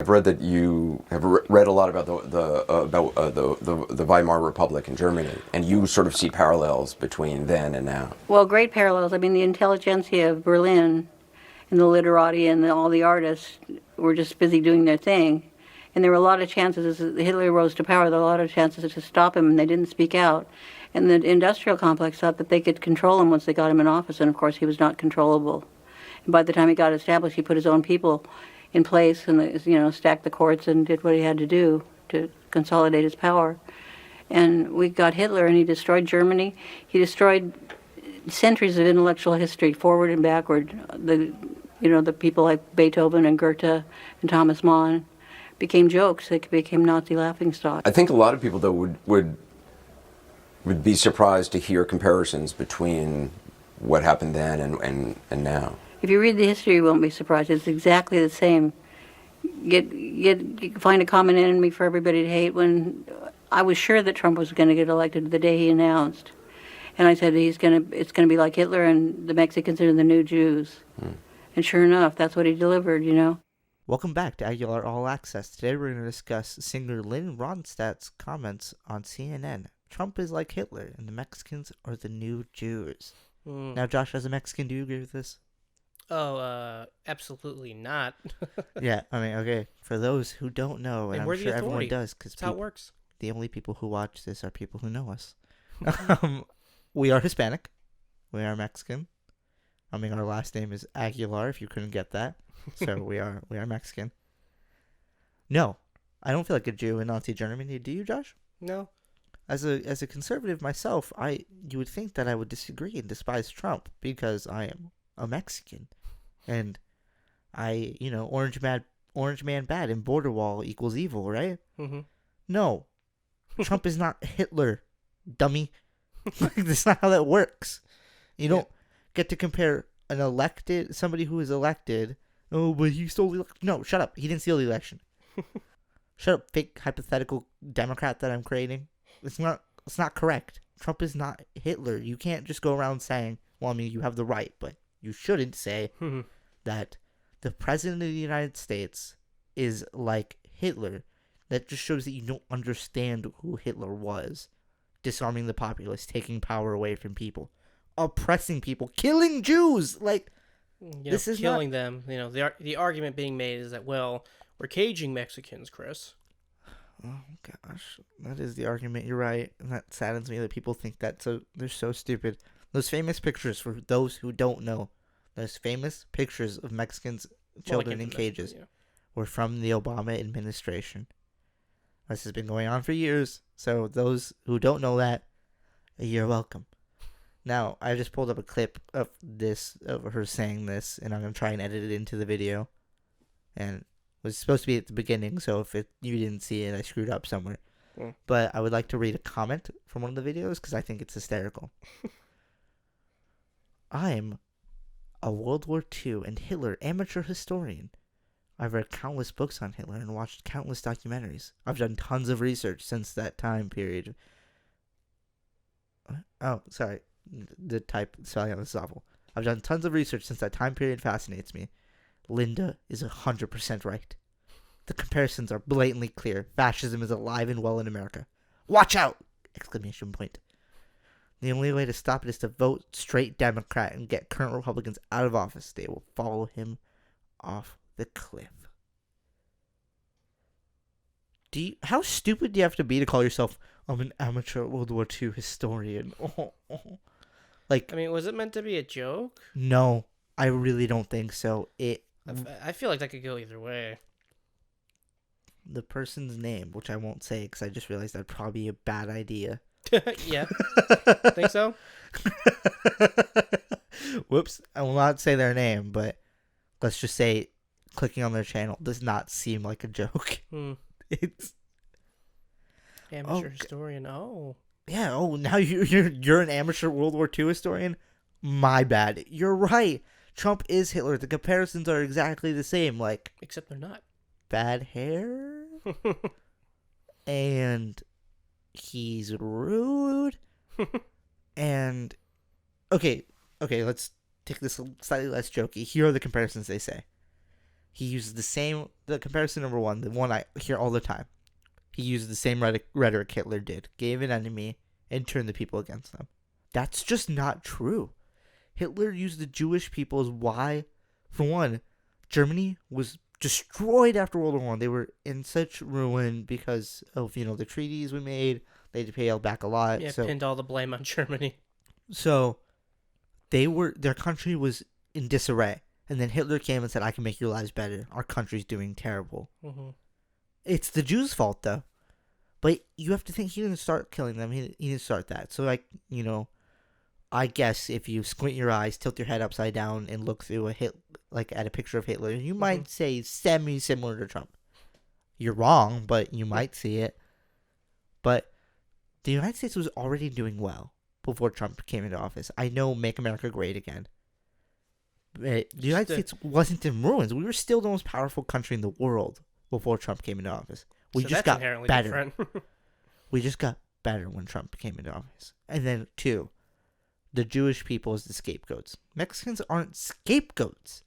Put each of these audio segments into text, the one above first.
I've read that you have read a lot about the Weimar Republic in Germany, and you sort of see parallels between then and now. Well, great parallels. I mean, the intelligentsia of Berlin and the literati and all the artists were just busy doing their thing. And there were a lot of chances, as Hitler rose to power, there were a lot of chances to stop him, and they didn't speak out. And the industrial complex thought that they could control him once they got him in office, and of course he was not controllable. And by the time he got established, he put his own people in place and, stacked the courts and did what he had to do to consolidate his power. And we got Hitler, and he destroyed Germany. He destroyed centuries of intellectual history, forward and backward. The people like Beethoven and Goethe and Thomas Mann became jokes. They became Nazi laughingstock. I think a lot of people, though, would be surprised to hear comparisons between what happened then and now. If you read the history, you won't be surprised. It's exactly the same. Find a common enemy for everybody to hate. When I was sure that Trump was going to get elected the day he announced, and I said it's going to be like Hitler, and the Mexicans are the new Jews. And sure enough, that's what he delivered. Welcome back to Aguilar All Access. Today we're going to discuss Singer Linda Ronstadt's comments on CNN. Trump is like Hitler, and the Mexicans are the new Jews. Now, Josh, as a Mexican, do you agree with this? Oh, absolutely not. Yeah, I mean, okay. For those who don't know, and I'm sure everyone does, because that's how it works. The only people who watch this are people who know us. We are Hispanic. We are Mexican. I mean, our last name is Aguilar, if you couldn't get that. So we are Mexican. No, I don't feel like a Jew in Nazi Germany. Do you, Josh? No. As a conservative myself, you would think that I would disagree and despise Trump because I am a Mexican, and orange man bad and border wall equals evil, right? Mm-hmm. No, Trump is not Hitler, dummy. That's not how that works. You don't get to compare somebody who is elected. Oh, but he stole the election. No, shut up. He didn't steal the election. Shut up, fake hypothetical Democrat that I'm creating. It's not correct. Trump is not Hitler. You can't just go around saying, well, I mean, you have the right, but you shouldn't say that the president of the United States is like Hitler. That just shows that you don't understand who Hitler was. Disarming the populace, taking power away from people, oppressing people, killing Jews. Like, this is killing them. The argument being made is that, well, we're caging Mexicans, Chris. Oh gosh, that is the argument. You're right, and that saddens me that people think that. So they're so stupid. Those famous pictures, for those who don't know, those famous pictures of Mexicans, children in cages, were from the Obama administration. This has been going on for years. So those who don't know that, you're welcome. Now, I just pulled up a clip of her saying this, and I'm going to try and edit it into the video. And it was supposed to be at the beginning, so if you didn't see it, I screwed up somewhere. But I would like to read a comment from one of the videos, because I think it's hysterical. I'm a World War II and Hitler amateur historian. I've read countless books on Hitler and watched countless documentaries. I've done tons of research since that time period. Oh, sorry. The type spelling on this is awful. I've done tons of research since that time period fascinates me. Linda is 100% right. The comparisons are blatantly clear. Fascism is alive and well in America. Watch out! Exclamation point. The only way to stop it is to vote straight Democrat and get current Republicans out of office. They will follow him off the cliff. How stupid do you have to be to call yourself, I'm an amateur World War II historian? Like, I mean, was it meant to be a joke? No, I really don't think so. I feel like that could go either way. The person's name, which I won't say because I just realized that'd probably be a bad idea. Yeah. Think so? Whoops. I will not say their name, but let's just say clicking on their channel does not seem like a joke. It's amateur historian. Oh. Yeah, now you're an amateur World War II historian? My bad. You're right. Trump is Hitler. The comparisons are exactly the same. Like, except they're not. Bad hair. And he's rude. And okay, let's take this slightly less jokey. Here are the comparisons they say. He uses the comparison number one, the one I hear all the time. He used the same rhetoric Hitler did, gave an enemy, and turned the people against them. That's just not true. Hitler used the Jewish people as why, for one, Germany was destroyed after World War I. They were in such ruin because of, the treaties we made. They had to pay back a lot. Yeah, so, pinned all the blame on Germany. So their country was in disarray. And then Hitler came and said, I can make your lives better. Our country's doing terrible. Mm-hmm. It's the Jews' fault, though. But you have to think he didn't start killing them. He didn't start that. So, I guess if you squint your eyes, tilt your head upside down, and look through at a picture of Hitler, you might say semi-similar to Trump. You're wrong, but you might see it. But the United States was already doing well before Trump came into office. I know Make America Great Again. But the United States wasn't in ruins. We were still the most powerful country in the world before Trump came into office. We just got better. We just got better when Trump came into office. And then, two, the Jewish people as the scapegoats. Mexicans aren't scapegoats.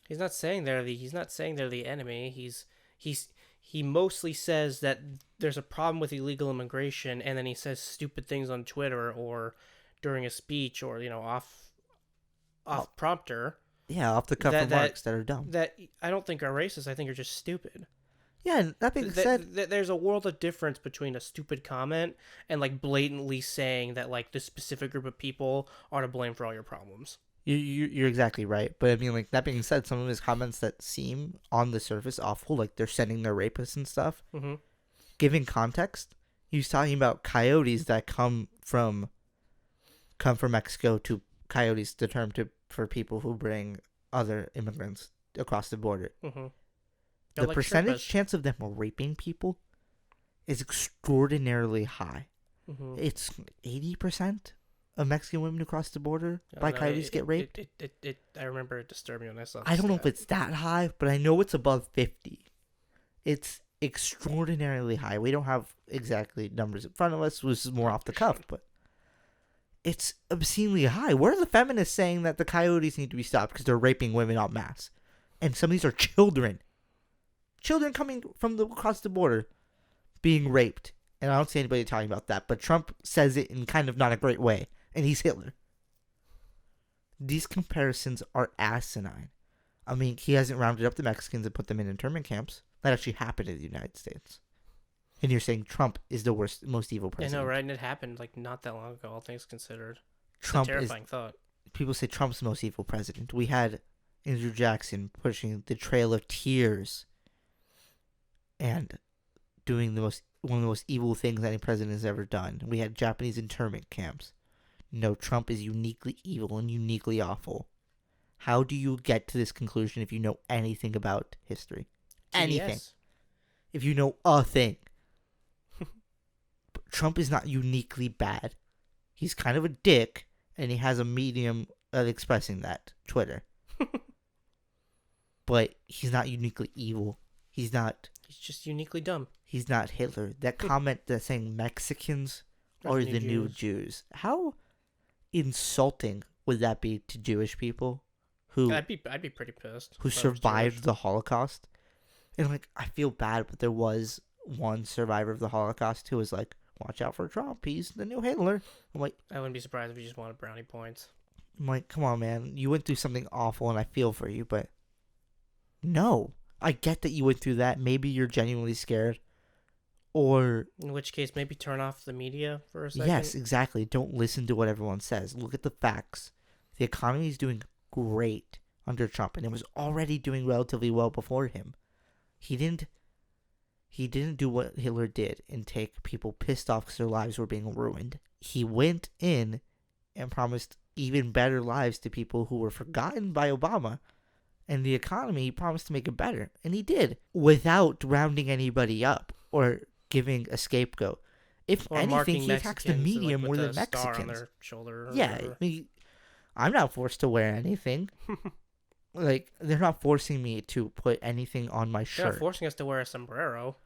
He's not saying they're the enemy. He mostly says that there's a problem with illegal immigration, and then he says stupid things on Twitter or during a speech or off prompter. Yeah, off the cuff remarks that are dumb. That I don't think are racist. I think are just stupid. Yeah, and that being said, there's a world of difference between a stupid comment and blatantly saying that this specific group of people are to blame for all your problems. You're exactly right. But I mean, that being said, some of his comments that seem on the surface awful, like they're sending their rapists and stuff. Mm-hmm. Giving context, he was talking about coyotes that come from Mexico to coyotes, the term for people who bring other immigrants across the border. Mm-hmm. The percentage chance of them raping people is extraordinarily high. Mm-hmm. It's 80% of Mexican women who cross the border by coyotes get raped. I remember it disturbed me when I saw. I don't know if it's that high, but I know it's above 50. It's extraordinarily high. We don't have exactly numbers in front of us. This is more off the cuff, but it's obscenely high. Where are the feminists saying that the coyotes need to be stopped because they're raping women en masse? And some of these are children. Children coming from across the border being raped. And I don't see anybody talking about that. But Trump says it in kind of not a great way. And he's Hitler. These comparisons are asinine. I mean, he hasn't rounded up the Mexicans and put them in internment camps. That actually happened in the United States. And you're saying Trump is the worst, most evil president. I know, right? And it happened not that long ago, all things considered. Trump it's a terrifying thought. People say Trump's the most evil president. We had Andrew Jackson pushing the Trail of Tears and doing one of the most evil things any president has ever done. We had Japanese internment camps. No, Trump is uniquely evil and uniquely awful. How do you get to this conclusion if you know anything about history? Anything. If you know a thing. Trump is not uniquely bad. He's kind of a dick, and he has a medium of expressing that, Twitter. But he's not uniquely evil. He's just uniquely dumb. He's not Hitler. That comment that's saying Mexicans are the new Jews. How insulting would that be to Jewish people who I'd be pretty pissed. Who survived the Holocaust? And I feel bad, but there was one survivor of the Holocaust who was like, watch out for Trump. He's the new Hitler. I'm like, I wouldn't be surprised if he just wanted brownie points. I'm like, come on, man. You went through something awful, and I feel for you, but no. I get that you went through that. Maybe you're genuinely scared. Or... in which case, maybe turn off the media for a second. Yes, exactly. Don't listen to what everyone says. Look at the facts. The economy is doing great under Trump, and it was already doing relatively well before him. He didn't do what Hitler did and take people pissed off because their lives were being ruined. He went in and promised even better lives to people who were forgotten by Obama. And the economy, he promised to make it better. And he did, without rounding anybody up or giving a scapegoat. If or anything, he attacks the media more than Mexicans. Star on their shoulder or yeah, whatever. I mean, I'm not forced to wear anything. They're not forcing me to put anything on my shirt. They're not forcing us to wear a sombrero.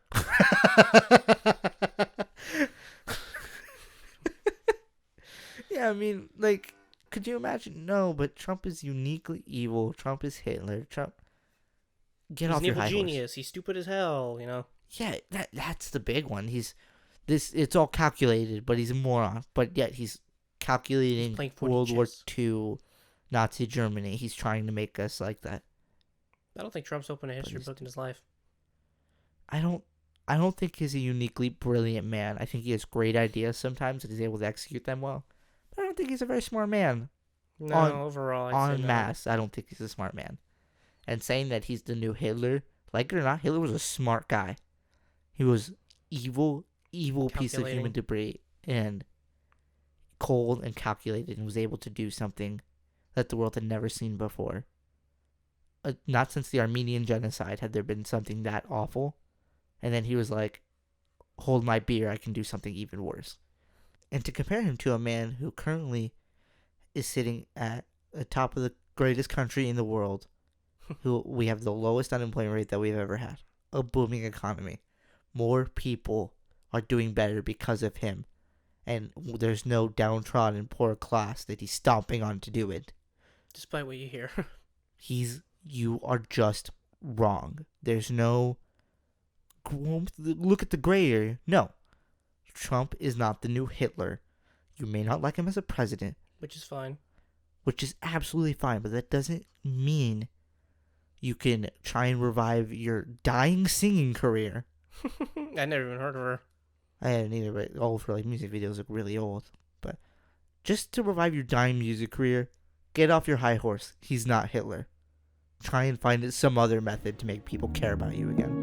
Yeah, I mean, could you imagine? No, but Trump is uniquely evil. Trump is Hitler. Trump Get He's off an your evil high horse. genius. He's stupid as hell, you know? Yeah, that's the big one. It's all calculated, but he's a moron. But yet he's calculating He's playing 4D World War chess. II, Nazi Germany. He's trying to make us like that. I don't think Trump's opened a history book in his life. I don't think he's a uniquely brilliant man. I think he has great ideas sometimes and he's able to execute them well. But I don't think he's a very smart man. No, overall, I'd say En no. masse, I don't think he's a smart man. And saying that he's the new Hitler, like it or not, Hitler was a smart guy. He was evil piece of human debris and cold and calculated and was able to do something that the world had never seen before. Not since the Armenian genocide had there been something that awful. And then he was like, hold my beer, I can do something even worse. And to compare him to a man who currently is sitting at the top of the greatest country in the world, who we have the lowest unemployment rate that we've ever had, a booming economy. More people are doing better because of him. And there's no downtrodden poor class that he's stomping on to do it. Despite what you hear. You are just wrong. There's no, look at the gray area. No. Trump is not the new Hitler. You may not like him as a president. Which is fine. Which is absolutely fine, but that doesn't mean you can try and revive your dying singing career. I never even heard of her. I hadn't either, but all of her music videos look really old. But just to revive your dying music career, get off your high horse. He's not Hitler. Try and find some other method to make people care about you again.